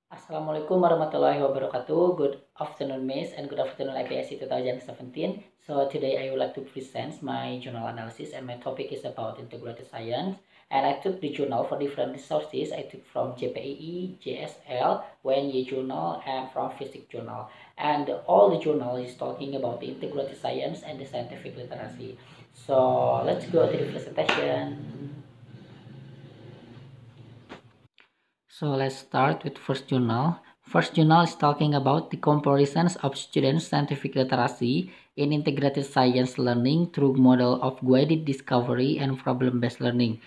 Assalamualaikum warahmatullahi wabarakatuh. Good afternoon, Miss, and good afternoon, IPSC 2017. So today I would like to present my journal analysis, and my topic is about integrated science. And I took the journal for different resources. I took from JPEE, JSL, WNY Journal, and from Physics Journal. And all the journal is talking about the integrated science and the scientific literacy. So let's go to the presentation. So let's start with first journal. First journal is talking about the comparisons of students' scientific literacy in integrated science learning through model of guided discovery and problem-based learning.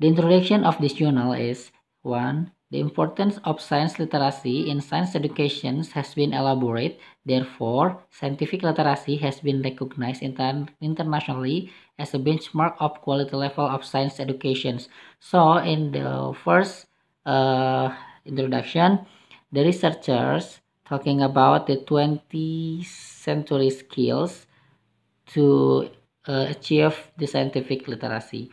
The introduction of this journal is 1. The importance of science literacy in science education has been elaborated. Therefore, scientific literacy has been recognized internationally as a benchmark of quality level of science education. So, in the first uh, introduction, the researchers talking about the 20th century skills to achieve the scientific literacy.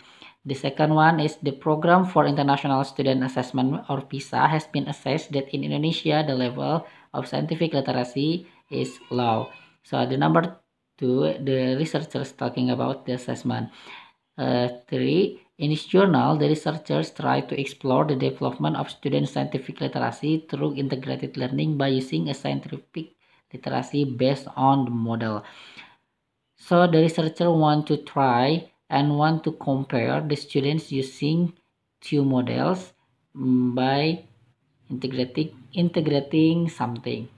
The second one is the Program for International Student Assessment, or PISA, has been assessed that in Indonesia the level of scientific literacy is low. So the number two, the researchers talking about the assessment. Three, in this journal, the researchers try to explore the development of student scientific literacy through integrated learning by using a scientific literacy based on the model. So the researcher want to try and want to compare the students using two models by integrating something.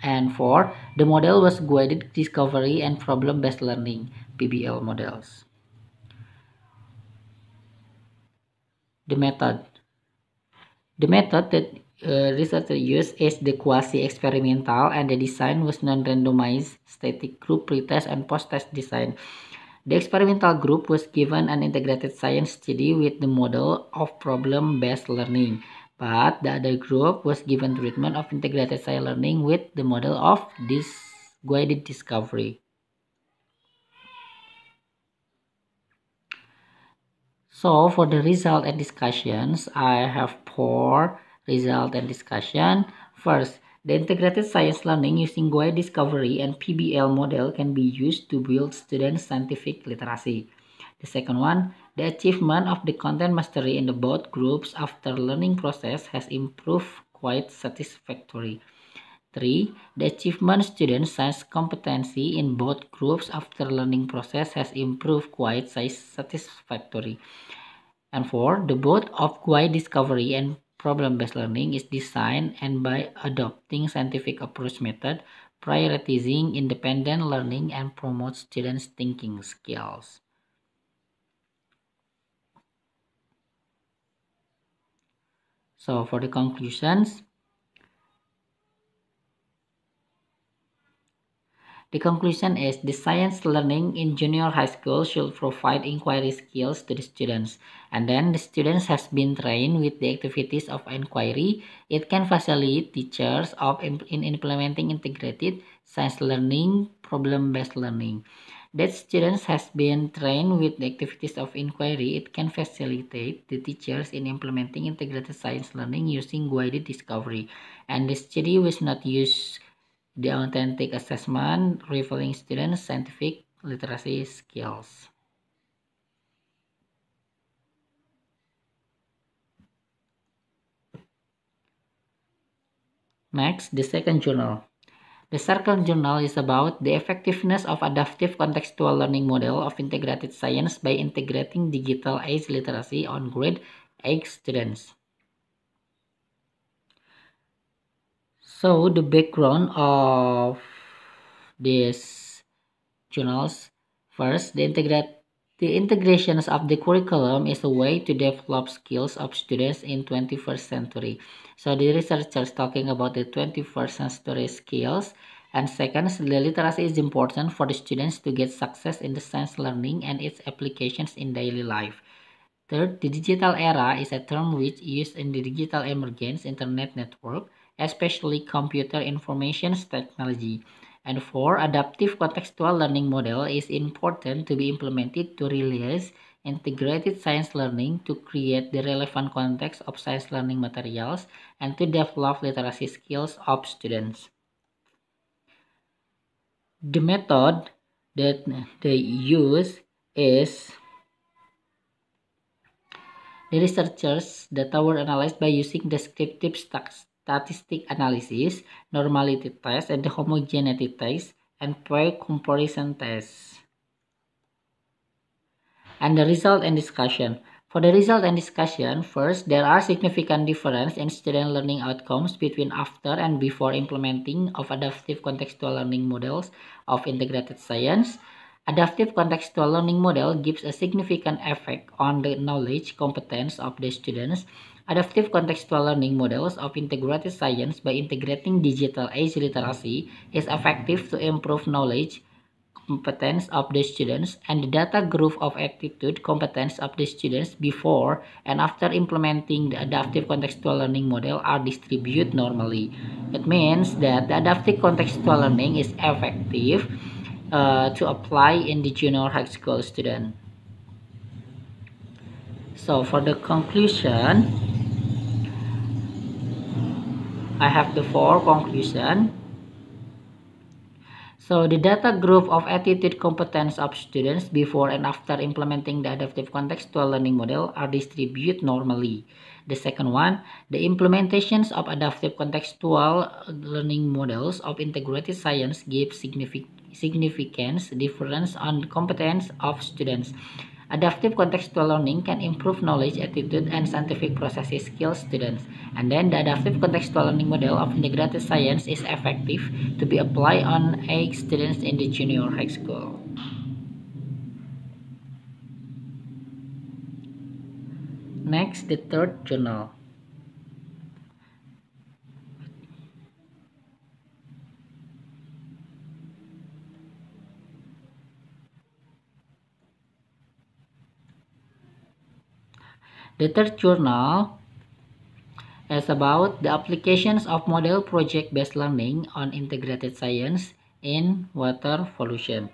And four, the model was guided discovery and problem-based learning (PBL) models. The method. The method that researchers used is the quasi-experimental, and the design was non-randomized static group pretest and post-test design. The experimental group was given an integrated science study with the model of problem-based learning, but the other group was given treatment of integrated science learning with the model of this guided discovery. So for the result and discussions, I have four result and discussion. First, the integrated science learning using guided discovery and PBL model can be used to build student scientific literacy. The second one, the achievement of the content mastery in the both groups after learning process has improved quite satisfactory. 3. The achievement student science competency in both groups after learning process has improved quite satisfactory. And 4. The both of guide discovery and problem-based learning is designed and by adopting scientific approach method, prioritizing independent learning and promote students' thinking skills. So for the conclusions, the conclusion is the science learning in junior high school should provide inquiry skills to the students. And then the students has been trained with the activities of inquiry. It can facilitate teachers in implementing integrated science learning, problem-based learning. That students has been trained with the activities of inquiry, it can facilitate the teachers in implementing integrated science learning using guided discovery. And the study was not use the authentic assessment, revealing students' scientific literacy skills. Next, the second journal. The second journal is about the effectiveness of adaptive contextual learning model of integrated science by integrating digital age literacy on grade 8 students. So the background of these journals. First, the integrations of the curriculum is a way to develop skills of students in 21st century. So the researchers talking about the 21st century skills. And second, the literacy is important for the students to get success in the science learning and its applications in daily life. Third, the digital era is a term which used in the digital emergence internet network, especially computer information technology. And four, adaptive contextual learning model is important to be implemented to realize integrated science learning to create the relevant context of science learning materials and to develop literacy skills of students. The method that they use is the researchers data were analyzed by using descriptive statistic analysis, normality test, and the homogeneity test, and pair comparison tests. And the result and discussion. For the result and discussion, first, there are significant difference in student learning outcomes between after and before implementing of adaptive contextual learning models of integrated science. Adaptive contextual learning model gives a significant effect on the knowledge competence of the students. Adaptive contextual learning models of integrated science by integrating digital age literacy is effective to improve knowledge competence of the students and the data group of attitude competence of the students before and after implementing the adaptive contextual learning model are distributed normally. It means that the adaptive contextual learning is effective to apply in the junior high school student. So for the conclusion, I have the four conclusion. So the data group of attitude competence of students before and after implementing the adaptive contextual learning model are distributed normally. The second one, the implementations of adaptive contextual learning models of integrated science give significance difference on the competence of students. Adaptive contextual learning can improve knowledge, attitude, and scientific processing skills students. And then the adaptive contextual learning model of integrated science is effective to be applied on A students in the junior high school. Next, the third journal. The third journal is about the applications of model project-based learning on integrated science in water pollution.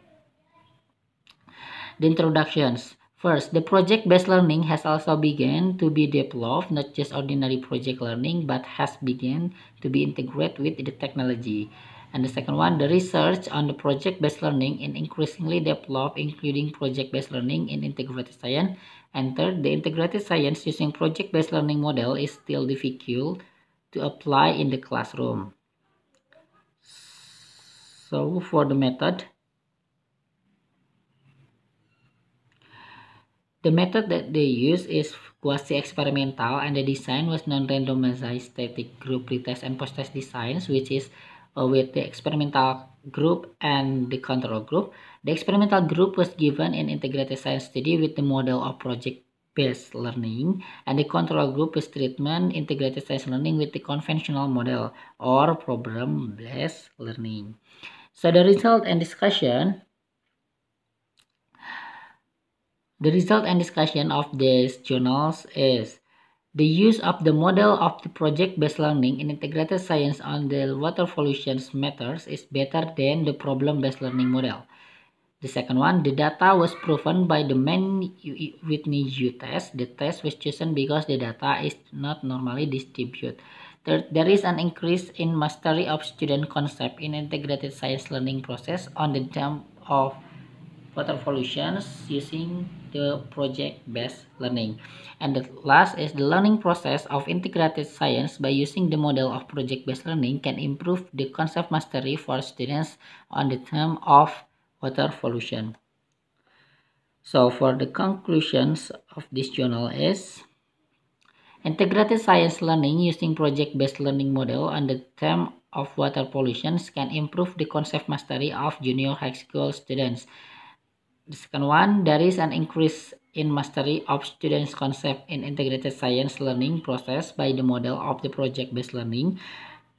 The introductions. First, the project-based learning has also begun to be developed, not just ordinary project learning, but has begun to be integrated with the technology. And the second one, the research on the project-based learning is increasingly developed, including project-based learning in integrated science. And third, the integrated science using project-based learning model is still difficult to apply in the classroom. So for the method, the method that they use is quasi-experimental, and the design was non-randomized static group pretest and post-test designs, which is with the experimental group and the control group. The experimental group was given an integrated science study with the model of project-based learning, and the control group was treatment integrated science learning with the conventional model or problem-based learning. So the result and discussion. The result and discussion of these journals is the use of the model of the project-based learning in integrated science on the water pollution matters is better than the problem-based learning model. The second one, the data was proven by the Mann-Whitney U test. The test was chosen because the data is not normally distributed. Third, there is an increase in mastery of student concept in integrated science learning process on the term of water solutions using the project-based learning. And the last is the learning process of integrated science by using the model of project-based learning can improve the concept mastery for students on the term of water pollution. So for the conclusions of this journal is integrated science learning using project-based learning model on the term of water pollution can improve the concept mastery of junior high school students. The second one, there is an increase in mastery of students' concept in integrated science learning process by the model of the project-based learning.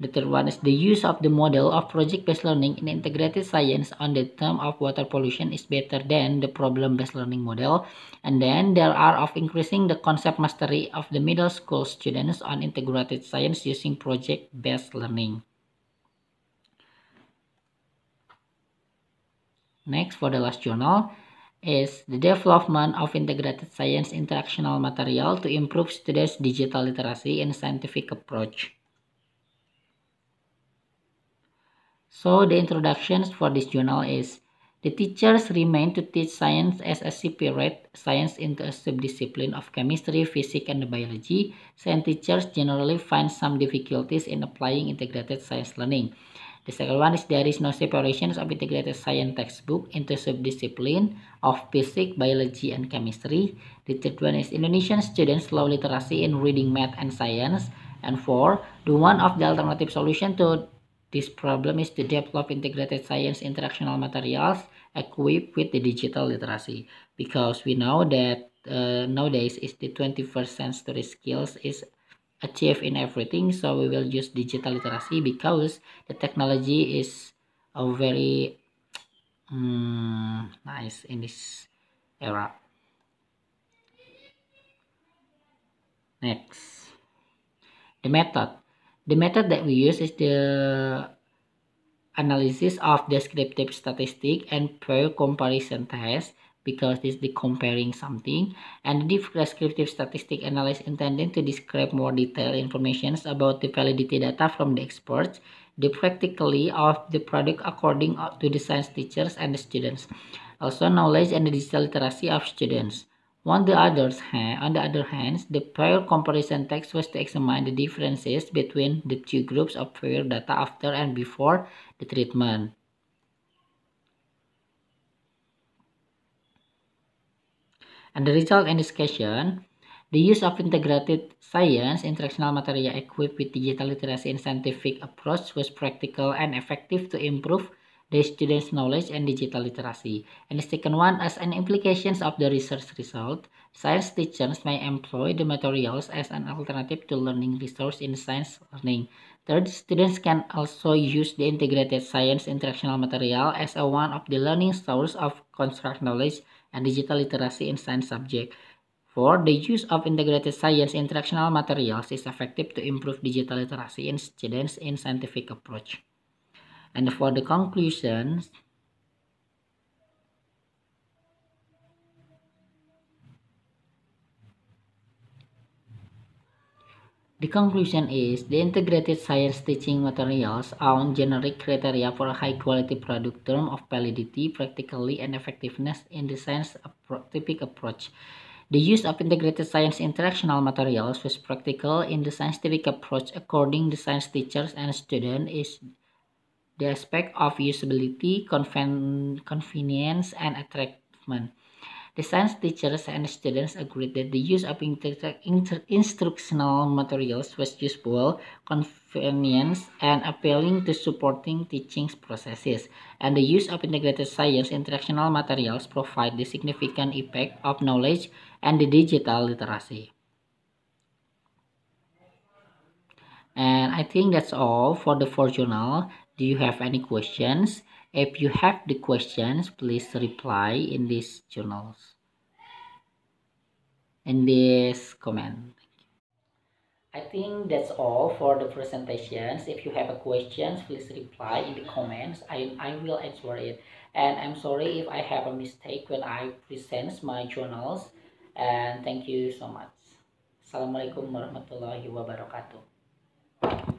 The third one is the use of the model of project-based learning in integrated science on the term of water pollution is better than the problem-based learning model. And then there are of increasing the concept mastery of the middle school students on integrated science using project-based learning. Next, for the last journal, is the development of integrated science interactional material to improve students' digital literacy and scientific approach. So the introductions for this journal is the teachers remain to teach science as a separate science into a subdiscipline of chemistry, physics, and biology. Science teachers generally find some difficulties in applying integrated science learning. The second one is there is no separations of integrated science textbook into subdiscipline of physics, biology, and chemistry. The third one is Indonesian students low literacy in reading, math, and science. And four, the one of the alternative solution to this problem is to develop integrated science interactional materials equipped with the digital literacy, because we know that nowadays is the 21st century skills is achieved in everything, so we will use digital literacy because the technology is a very nice in this era. Next, the method. The method that we use is the analysis of descriptive statistic and pair comparison test, because this is the comparing something, and the descriptive statistic analysis intended to describe more detailed information about the validity data from the experts, the practically of the product according to the science teachers and the students, also knowledge and the digital literacy of students. On the other hand, the pair comparison text was to examine the differences between the two groups of pair data after and before the treatment. And the result in discussion, the use of integrated science interactional material equipped with digital literacy and scientific approach was practical and effective to improve the students' knowledge and digital literacy. And the second one, as an implications of the research result, science teachers may employ the materials as an alternative to learning resource in science learning. Third, students can also use the integrated science interactional material as a one of the learning source of construct knowledge and digital literacy in science subject. For the use of integrated science interactional materials is effective to improve digital literacy in students in scientific approach. And for the conclusions, the conclusion is the integrated science teaching materials own generic criteria for a high quality product term of validity, practically and effectiveness in the scientific approach. The use of integrated science interactional materials was practical in the scientific approach according to science teachers and students is the aspect of usability, convenience, and attractment. The science teachers and students agreed that the use of instructional materials was useful, convenient, and appealing to supporting teaching processes. And the use of integrated science interactional materials provide the significant effect of knowledge and the digital literacy. And I think that's all for the fourth journal. Do you have any questions? If you have the questions, please reply in these journals, in this comment. I think that's all for the presentations. If you have a questions, please reply in the comments. I will answer it. And I'm sorry if I have a mistake when I present my journals. And thank you so much. Assalamualaikum warahmatullahi wabarakatuh.